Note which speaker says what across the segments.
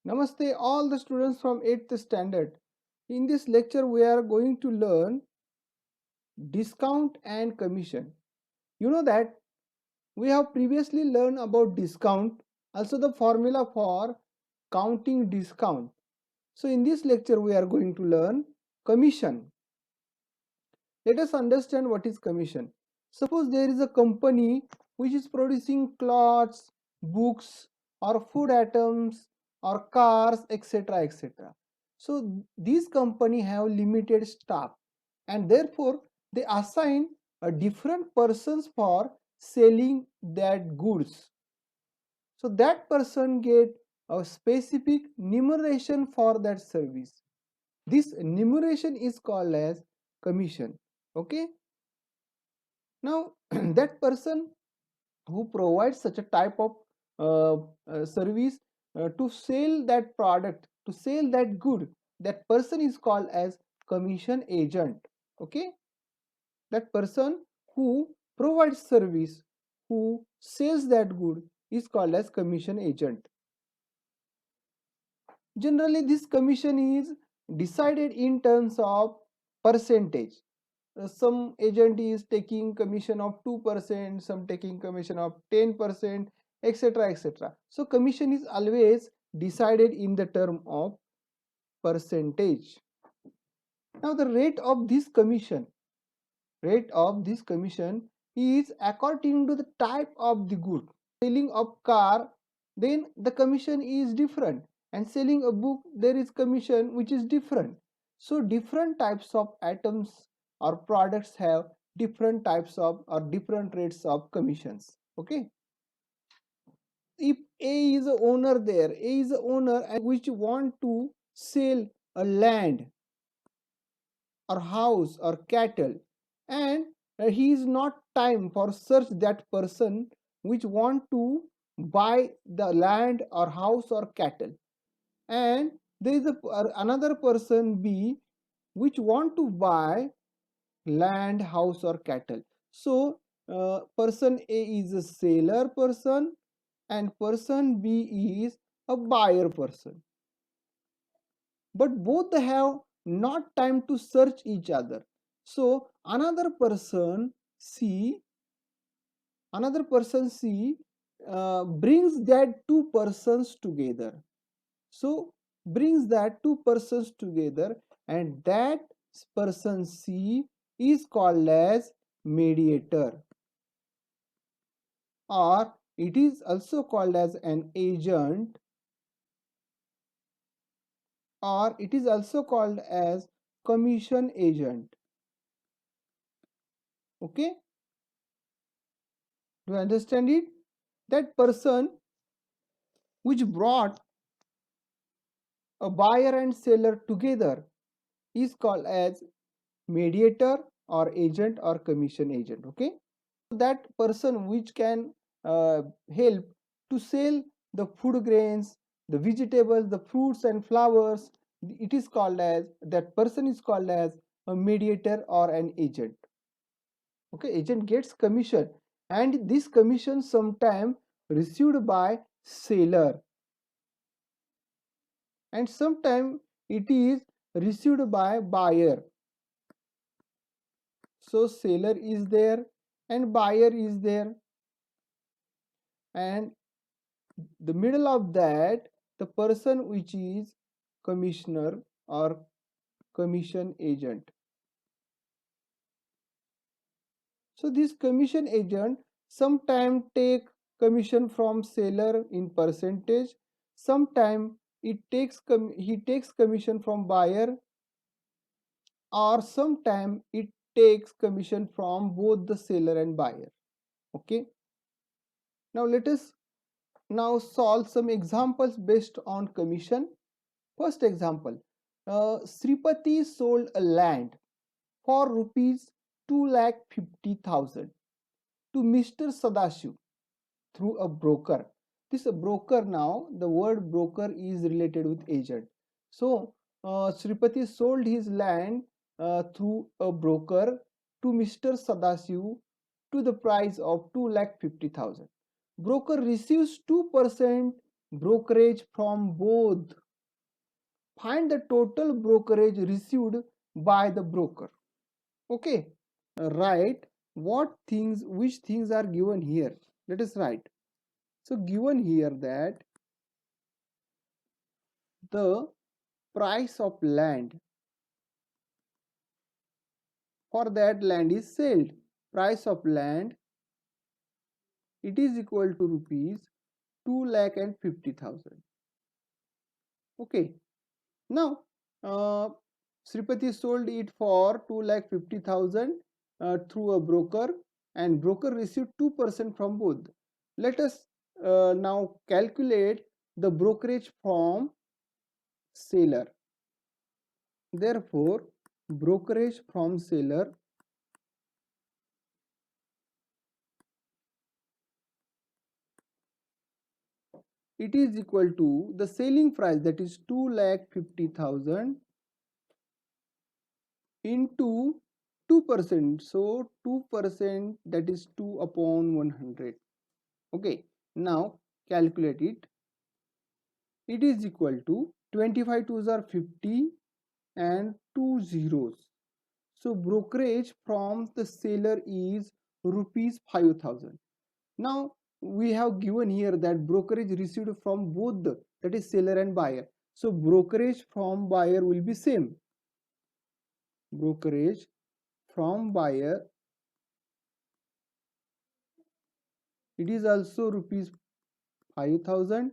Speaker 1: Namaste all the students from 8th standard. In this lecture we are going to learn discount and commission. You know that we have previously learned about discount, also the formula for counting discount. So in this lecture we are going to learn commission. Let us understand what is commission. Suppose there is a company which is producing clothes, books, or food items, or cars, etc. etc. So these company have limited staff, and therefore they assign a different persons for selling that goods. So that person get a specific remuneration for that service. This remuneration is called as commission. Okay. Now that person who provides such a type of service to sell that product, to sell that good, that person is called as commission agent. Okay, that person who provides service, who sells that good, is called as commission agent. Generally this commission is decided in terms of percentage. Some agent is taking commission of 2%, some taking commission of 10%, etc. etc. So commission is always decided in the term of percentage. Now the rate of this commission is according to the type of the good. Selling of car, then the commission is different, and selling a book, there is commission which is different. So different types of items or products have different types of or different rates of commissions. Okay, if A is a owner, there A is a owner and which want to sell a land or house or cattle, and he is not time for search that person which want to buy the land or house or cattle, and there is another person B which want to buy land, house or cattle. So person A is a seller person and person B is a buyer person, but both have not time to search each other. So another person C brings that two persons together. So brings that two persons together, and that person C is called as mediator, or it is also called as an agent, or it is also called as commission agent. Okay, do you understand it? That person which brought a buyer and seller together is called as mediator or agent or commission agent. Okay, that person which can help to sell the food grains, the vegetables, the fruits and flowers, it is called as, that person is called as a mediator or an agent. Okay, agent gets commission, and this commission sometime received by seller, and sometime it is received by buyer. So seller is there and buyer is there, and the middle of that the person which is commissioner or commission agent. So this commission agent sometime take commission from seller in percentage, sometime he takes commission from buyer, or sometime it takes commission from both the seller and buyer. Okay, now let us now solve some examples based on commission. First example, Sripati sold a land for rupees 2,50,000 to Mr. Sadashiv through a broker. This broker, now the word broker is related with agent. So Sripati sold his land through a broker to Mr. Sadashiv to the price of 2,50,000. Broker receives 2% brokerage from both. Find the total brokerage received by the broker. Okay, write which things are given here. Let us write. So given here that the price of land for that land is sold. Price of land, it is equal to rupees 2,50,000. Okay. Now, Sripati sold it for 2,50,000 through a broker, and broker received 2% from both. Let us now calculate the brokerage from seller. Therefore, brokerage from seller, it is equal to the selling price, that is 2,50,000 into 2%. So 2%, that is 2 upon 100. Okay, now calculate it. It is equal to 25 twos are 50 and 2 zeros. So brokerage from the seller is rupees 5,000. Now we have given here that brokerage received from both the, that is seller and buyer. So brokerage from buyer will be same. Brokerage from buyer, it is also rupees 5,000.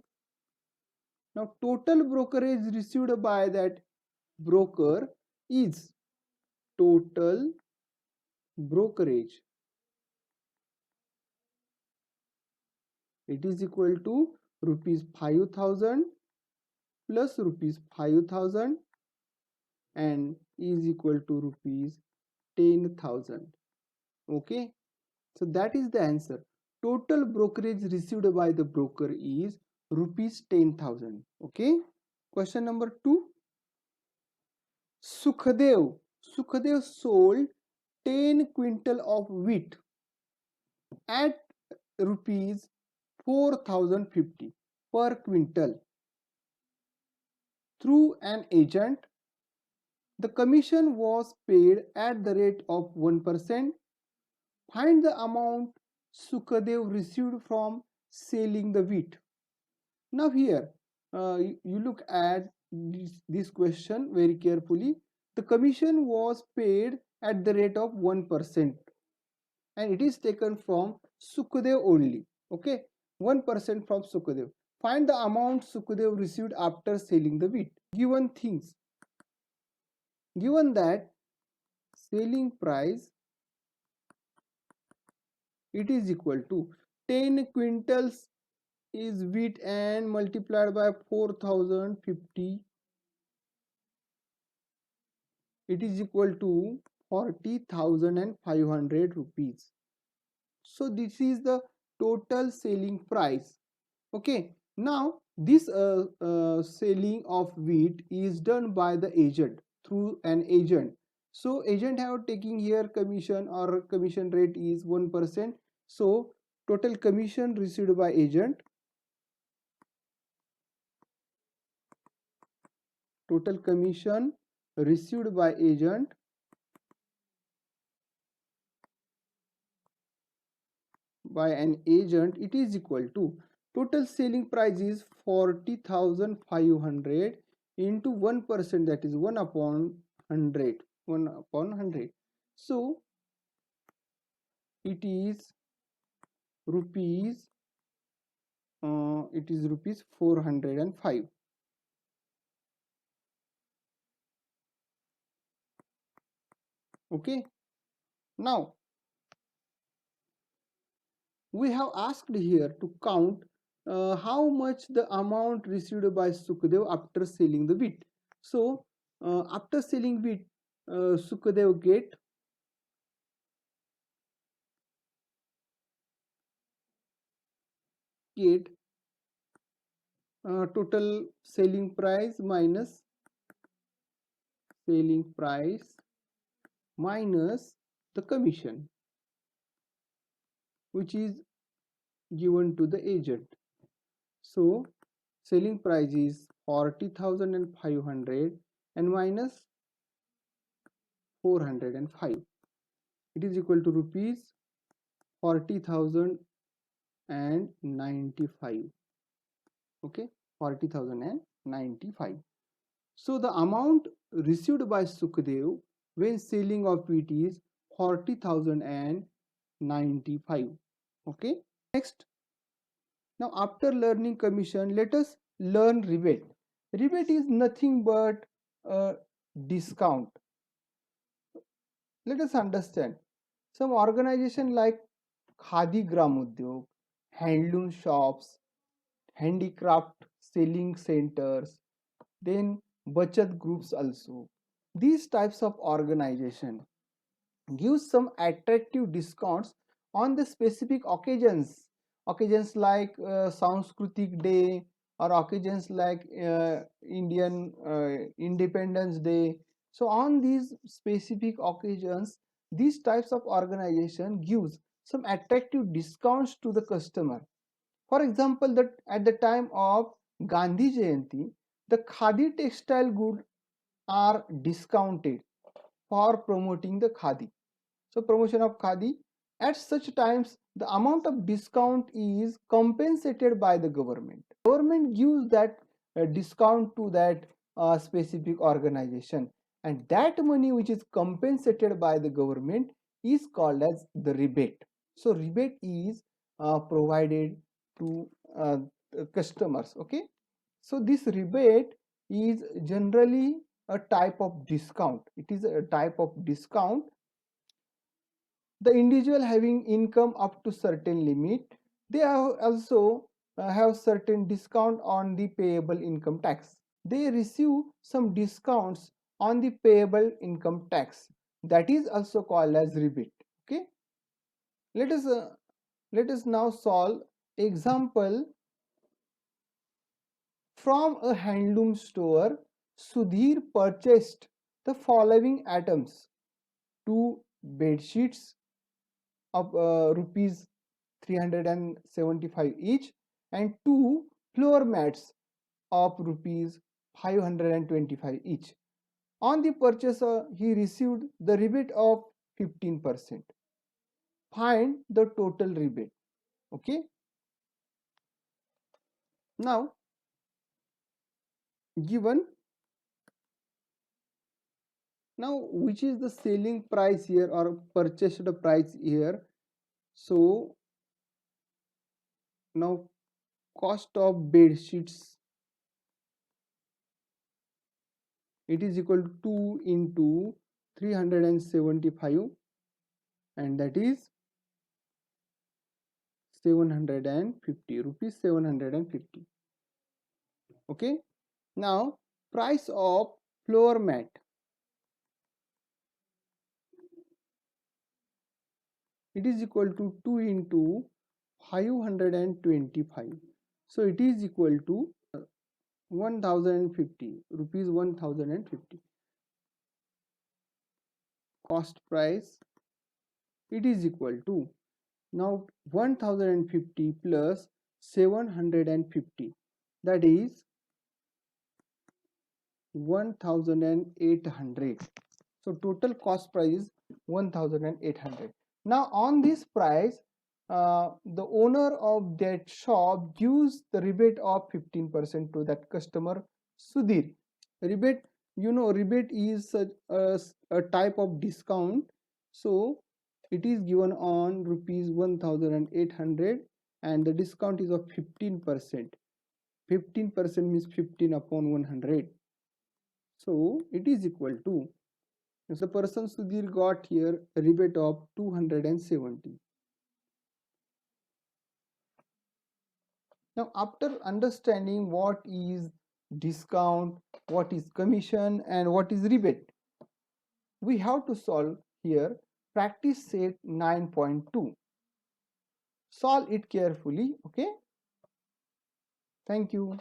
Speaker 1: Now total brokerage received by that broker is total brokerage, it is equal to rupees 5,000 plus rupees 5,000 and is equal to rupees 10,000. Okay, so that is the answer. Total brokerage received by the broker is rupees 10,000. Okay, question number 2. Sukhdev sold 10 quintal of wheat at rupees 4,050 per quintal through an agent. The commission was paid at the rate of 1%. Find the amount Sukadev received from selling the wheat. Now here, you look at this question very carefully. The commission was paid at the rate of 1%, and it is taken from Sukadev only. Okay, 1% from Sukadev. Find the amount Sukadev received after selling the wheat. Given things, given that selling price, it is equal to 10 quintals is wheat and multiplied by 4,050, it is equal to 40,500 rupees. So this is the total selling price. Okay, now this selling of wheat is done by the agent through an agent. So agent have taking here commission, or commission rate is 1%. So total commission received by agent, total commission received by agent it is equal to total selling price is 40,500 into 1%, that is 1 upon 100, 1 upon 100. So it is rupees 405. Okay, now we have asked here to count how much the amount received by Sukadev after selling the wheat. So after selling wheat, Sukadev get total selling price minus the commission which is given to the agent. So selling price is 40,500 and minus 405. It is equal to rupees 40,095. Okay, 40,095. So the amount received by Sukhdev when selling of wheat is 40,095. Okay. Next, now after learning commission, let us learn rebate. Rebate is nothing but a discount. Let us understand. Some organization like Khadi Gram Udyog, handloom shops, handicraft selling centers, then bachat groups also. These types of organization give some attractive discounts on the specific occasions like Sanskritik Day, or occasions like Indian Independence Day. So on these specific occasions, these types of organization gives some attractive discounts to the customer. For example, that at the time of Gandhi Jayanti, the Khadi textile goods are discounted for promoting the Khadi. So promotion of Khadi, at such times the amount of discount is compensated by the government. Government gives that discount to that specific organization, and that money which is compensated by the government is called as the rebate. So rebate is provided to customers. Okay, so this rebate is generally a type of discount. It is a type of discount. The individual having income up to certain limit, they have also have certain discount on the payable income tax. They receive some discounts on the payable income tax, that is also called as rebate. Okay, let us now solve example. From a handloom store, Sudhir purchased the following items: two bed sheets of rupees 375 each, and two floor mats of rupees 525 each. On the purchase, he received the rebate of 15%. Find the total rebate. Okay. Now, given now which is the selling price here or purchased price here? So now cost of bed sheets, it is equal to 2 into 375, and that is 750 rupees, 750. Okay. Now price of floor mat, it is equal to 2 into 525, so it is equal to 1050 rupees, 1050. Cost price, it is equal to, now 1050 plus 750, that is 1800. So total cost price is 1800. Now on this price, the owner of that shop gives the rebate of 15% to that customer Sudhir. Rebate, rebate is a type of discount. So it is given on rupees 1800, and the discount is of 15%. 15% means 15 upon 100. So it is equal to, the person Sudhir got here a rebate of 270. Now after understanding what is discount, what is commission, and what is rebate, we have to solve here practice set 9.2. Solve it carefully. Okay, thank you.